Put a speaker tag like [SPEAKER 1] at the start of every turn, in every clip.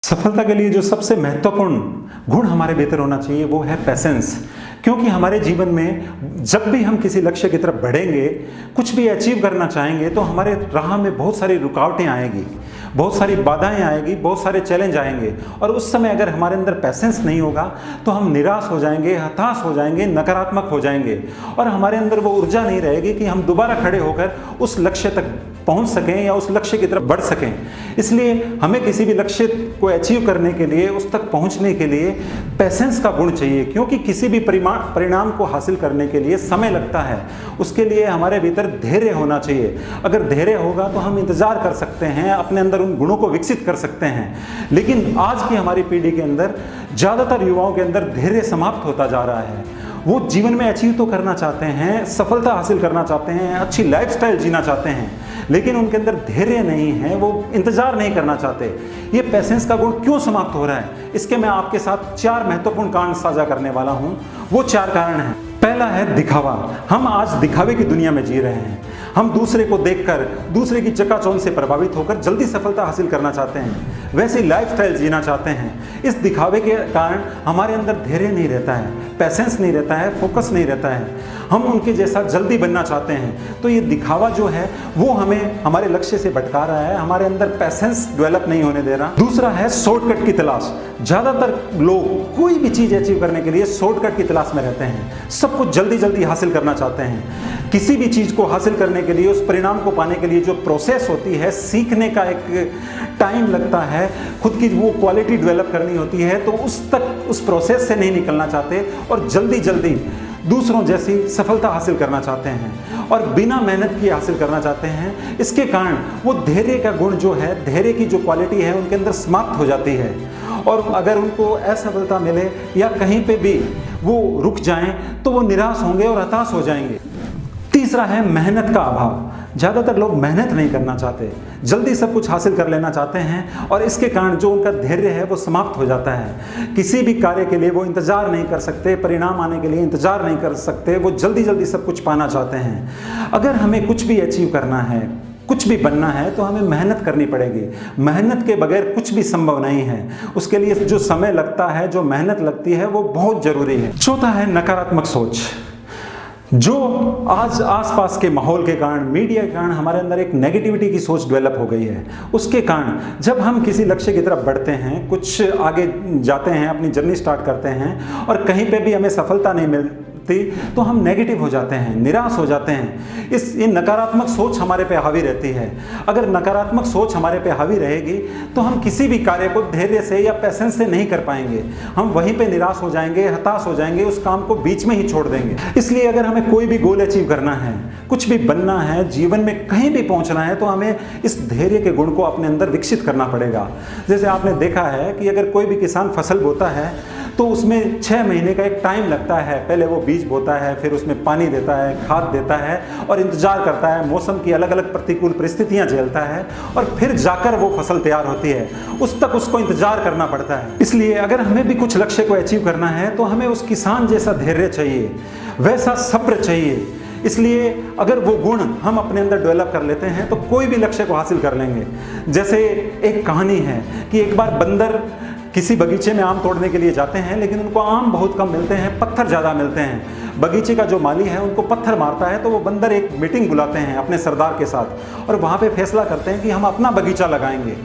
[SPEAKER 1] सफलता के लिए जो सबसे महत्वपूर्ण गुण हमारे भीतर होना चाहिए वो है पैसेंस। क्योंकि हमारे जीवन में जब भी हम किसी लक्ष्य की तरफ बढ़ेंगे, कुछ भी अचीव करना चाहेंगे, तो हमारे राह में बहुत सारी रुकावटें आएगी, बहुत सारी बाधाएं आएगी, बहुत सारे चैलेंज आएंगे। और उस समय अगर हमारे अंदर पैसेंस नहीं होगा तो हम निराश हो जाएंगे, हताश हो जाएंगे, नकारात्मक हो जाएंगे और हमारे अंदर वो ऊर्जा नहीं रहेगी कि हम दोबारा खड़े होकर उस लक्ष्य तक पहुंच सकें या उस लक्ष्य की तरफ बढ़ सकें। इसलिए हमें किसी भी लक्ष्य को अचीव करने के लिए, उस तक पहुंचने के लिए पैसेंस का गुण चाहिए। क्योंकि किसी भी परिणाम को हासिल करने के लिए समय लगता है, उसके लिए हमारे भीतर धैर्य होना चाहिए। अगर धैर्य होगा तो हम इंतजार कर सकते हैं, अपने अंदर उन गुणों को विकसित कर सकते हैं। लेकिन आज की हमारी पीढ़ी के अंदर, ज़्यादातर युवाओं के अंदर धैर्य समाप्त होता जा रहा है। वो जीवन में अचीव तो करना चाहते हैं, सफलता हासिल करना चाहते हैं, अच्छी लाइफस्टाइल जीना चाहते हैं, लेकिन उनके अंदर धैर्य नहीं है, वो इंतजार नहीं करना चाहते। ये पैसेंस का गुण क्यों समाप्त हो रहा है, इसके मैं आपके साथ 4 महत्वपूर्ण कारण साझा करने वाला हूं। वो 4 कारण हैं। पहला है दिखावा। हम आज दिखावे की दुनिया में जी रहे हैं। हम दूसरे को देखकर, दूसरे की चकाचौंध से प्रभावित होकर जल्दी सफलता हासिल करना चाहते हैं, वैसी लाइफस्टाइल जीना चाहते हैं। इस दिखावे के कारण हमारे अंदर धैर्य नहीं रहता है, पैसेंस नहीं रहता है, फोकस नहीं रहता है। हम उनके जैसा जल्दी बनना चाहते हैं। तो ये दिखावा जो है वो हमें हमारे लक्ष्य से भटका रहा है, हमारे अंदर पैसेंस डेवलप नहीं होने दे रहा। दूसरा है शॉर्टकट की तलाश। ज़्यादातर लोग कोई भी चीज़ अचीव करने के लिए शॉर्टकट की तलाश में रहते हैं, सब कुछ जल्दी जल्दी हासिल करना चाहते हैं। किसी भी चीज़ को हासिल करने के लिए, उस परिणाम को पाने के लिए जो प्रोसेस होती है, सीखने का एक टाइम लगता है, खुद की वो क्वालिटी डेवलप करनी होती है, तो उस प्रोसेस से नहीं निकलना चाहते और जल्दी जल्दी दूसरों जैसी सफलता हासिल करना चाहते हैं और बिना मेहनत किए हासिल करना चाहते हैं। इसके कारण वो धैर्य का गुण जो है, धैर्य की जो क्वालिटी है उनके अंदर समाप्त हो जाती है और अगर उनको असफलता मिले या कहीं पे भी वो रुक जाएं तो वो निराश होंगे और हताश हो जाएंगे। तीसरा है मेहनत का अभाव। ज़्यादातर लोग मेहनत नहीं करना चाहते, जल्दी सब कुछ हासिल कर लेना चाहते हैं और इसके कारण जो उनका धैर्य है वो समाप्त हो जाता है। किसी भी कार्य के लिए वो इंतज़ार नहीं कर सकते, परिणाम आने के लिए इंतज़ार नहीं कर सकते, वो जल्दी जल्दी सब कुछ पाना चाहते हैं। अगर हमें कुछ भी अचीव करना है, कुछ भी बनना है, तो हमें मेहनत करनी पड़ेगी। मेहनत के बगैर कुछ भी संभव नहीं है। उसके लिए जो समय लगता है, जो मेहनत लगती है, वो बहुत ज़रूरी है। चौथा है नकारात्मक सोच। जो आज आसपास के माहौल के कारण, मीडिया के कारण हमारे अंदर एक नेगेटिविटी की सोच डेवलप हो गई है, उसके कारण जब हम किसी लक्ष्य की तरफ बढ़ते हैं, कुछ आगे जाते हैं, अपनी जर्नी स्टार्ट करते हैं और कहीं पे भी हमें सफलता नहीं मिलती तो हम नेगेटिव हो जाते हैं, निराश हो जाते हैं। ये नकारात्मक सोच हमारे पे हावी रहती है। अगर नकारात्मक सोच हमारे पे हावी रहेगी तो हम किसी भी कार्य को धैर्य से या पैसेंस से नहीं कर पाएंगे। हम वहीं पे निराश हो जाएंगे, हताश हो जाएंगे, उस काम को बीच में ही छोड़ देंगे। इसलिए अगर हमें कोई भी गोल अचीव करना है, कुछ भी बनना है, जीवन में कहीं भी पहुंचना है, तो हमें इस धैर्य के गुण को अपने अंदर विकसित करना पड़ेगा। जैसे आपने देखा है कि अगर कोई भी किसान फसल बोता है तो उसमें 6 महीने का एक टाइम लगता है। पहले वो बीज बोता है, फिर उसमें पानी देता है, खाद देता है और इंतजार करता है, मौसम की अलग अलग प्रतिकूल परिस्थितियां झेलता है और फिर जाकर वो फसल तैयार होती है। उस तक उसको इंतजार करना पड़ता है। इसलिए अगर हमें भी कुछ लक्ष्य को अचीव करना है तो हमें उस किसान जैसा धैर्य चाहिए, वैसा सब्र चाहिए। इसलिए अगर वो गुण हम अपने अंदर डेवलप कर लेते हैं तो कोई भी लक्ष्य को हासिल कर लेंगे। जैसे एक कहानी है कि एक बार बंदर किसी बगीचे में आम तोड़ने के लिए जाते हैं, लेकिन उनको आम बहुत कम मिलते हैं, पत्थर ज़्यादा मिलते हैं। बगीचे का जो माली है उनको पत्थर मारता है, तो वो बंदर एक मीटिंग बुलाते हैं अपने सरदार के साथ और वहाँ पे फैसला करते हैं कि हम अपना बगीचा लगाएंगे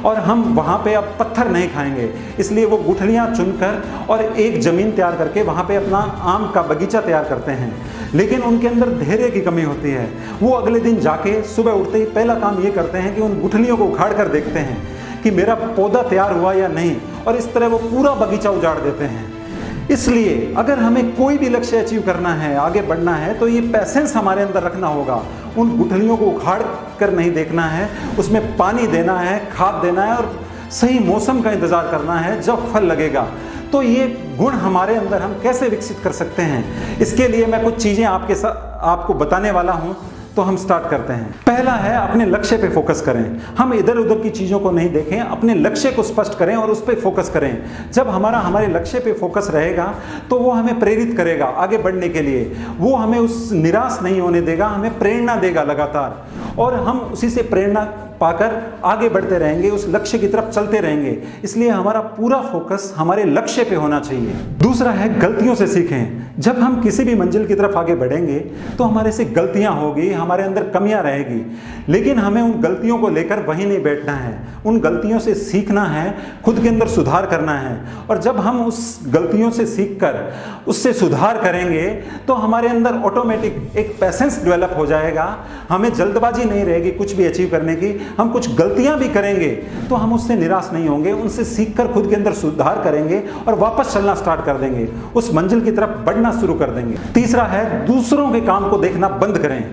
[SPEAKER 1] और हम वहाँ पे अब पत्थर नहीं खाएंगे। इसलिए वो गुठलियाँ चुनकर और एक ज़मीन तैयार करके वहाँ पे अपना आम का बगीचा तैयार करते हैं। लेकिन उनके अंदर धैर्य की कमी होती है। वो अगले दिन जाके सुबह उठते ही पहला काम ये करते हैं कि उन गुठलियों को उखाड़ कर देखते हैं कि मेरा पौधा तैयार हुआ या नहीं, और इस तरह वो पूरा बगीचा उजाड़ देते हैं। इसलिए अगर हमें कोई भी लक्ष्य अचीव करना है, आगे बढ़ना है, तो ये पैसेंस हमारे अंदर रखना होगा। उन गुठलियों को उखाड़ कर नहीं देखना है, उसमें पानी देना है, खाद देना है और सही मौसम का इंतज़ार करना है जब फल लगेगा। तो ये गुण हमारे अंदर हम कैसे विकसित कर सकते हैं, इसके लिए मैं कुछ चीज़ें आपको बताने वाला हूँ। तो हम स्टार्ट करते हैं। पहला है अपने लक्ष्य पे फोकस करें। हम इधर उधर की चीज़ों को नहीं देखें, अपने लक्ष्य को स्पष्ट करें और उस पर फोकस करें। जब हमारे लक्ष्य पे फोकस रहेगा तो वो हमें प्रेरित करेगा आगे बढ़ने के लिए। वो हमें उस निराश नहीं होने देगा, हमें प्रेरणा देगा लगातार और हम उसी से प्रेरणा पाकर आगे बढ़ते रहेंगे, उस लक्ष्य की तरफ चलते रहेंगे। इसलिए हमारा पूरा फोकस हमारे लक्ष्य पे होना चाहिए। दूसरा है गलतियों से सीखें। जब हम किसी भी मंजिल की तरफ आगे बढ़ेंगे तो हमारे से गलतियां होगी, हमारे अंदर कमियां रहेगी, लेकिन हमें उन गलतियों को लेकर वहीं नहीं बैठना है। उन गलतियों से सीखना है, खुद के अंदर सुधार करना है। और जब हम उस गलतियों से सीखकर उससे सुधार करेंगे तो हमारे अंदर ऑटोमेटिक एक पेशेंस डेवलप हो जाएगा। हमें जल्दबाजी नहीं रहेगी कुछ भी अचीव करने की। हम कुछ गलतियां भी करेंगे तो हम उससे निराश नहीं होंगे, उनसे सीखकर खुद के अंदर सुधार करेंगे और वापस चलना स्टार्ट कर देंगे, उस मंजिल की तरफ बढ़ना शुरू कर देंगे। तीसरा है दूसरों के काम को देखना बंद करें।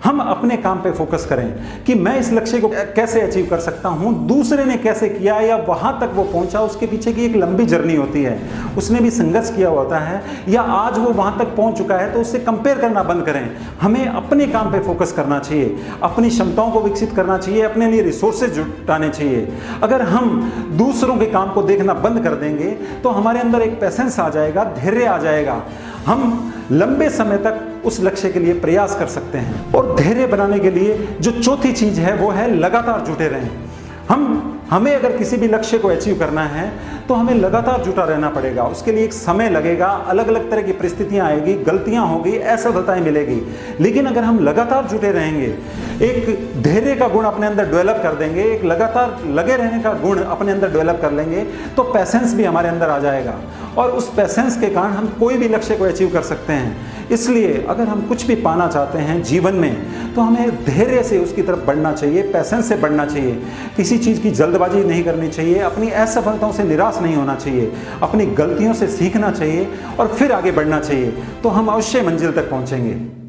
[SPEAKER 1] हम अपने काम पे फोकस करें कि मैं इस लक्ष्य को कैसे अचीव कर सकता हूं, दूसरे ने कैसे किया या वहां तक वो पहुंचा, उसके पीछे की एक लंबी जर्नी होती है, उसने भी संघर्ष किया होता है या आज वो वहां तक पहुंच चुका है, तो उससे कंपेयर करना बंद करें। हमें अपने काम पे फोकस करना चाहिए, अपनी क्षमताओं को विकसित करना चाहिए, अपने लिए रिसोर्सेज जुटाने चाहिए। अगर हम दूसरों के काम को देखना बंद कर देंगे तो हमारे अंदर एक पेशेंस आ जाएगा, धैर्य आ जाएगा, हम लंबे समय तक उस लक्ष्य के लिए प्रयास कर सकते हैं। और धैर्य बनाने के लिए जो चौथी चीज है वो है लगातार जुटे रहें। हमें अगर किसी भी लक्ष्य को अचीव करना है तो हमें लगातार जुटा रहना पड़ेगा। उसके लिए एक समय लगेगा, अलग अलग तरह की परिस्थितियां आएगी, गलतियां होगी, असफलताएं मिलेगी, लेकिन अगर हम लगातार जुटे रहेंगे, एक धैर्य का गुण अपने अंदर डेवलप कर देंगे, एक लगातार लगे रहने का गुण अपने अंदर डेवलप कर लेंगे, तो पेशेंस भी हमारे अंदर आ जाएगा और उस पेशेंस के कारण हम कोई भी लक्ष्य को अचीव कर सकते हैं। इसलिए अगर हम कुछ भी पाना चाहते हैं जीवन में तो हमें धैर्य से उसकी तरफ बढ़ना चाहिए, पेशेंस से बढ़ना चाहिए। किसी चीज़ की जल्दबाजी नहीं करनी चाहिए, अपनी असफलताओं से निराश नहीं होना चाहिए, अपनी गलतियों से सीखना चाहिए और फिर आगे बढ़ना चाहिए, तो हम अवश्य मंजिल तक पहुंचेंगे।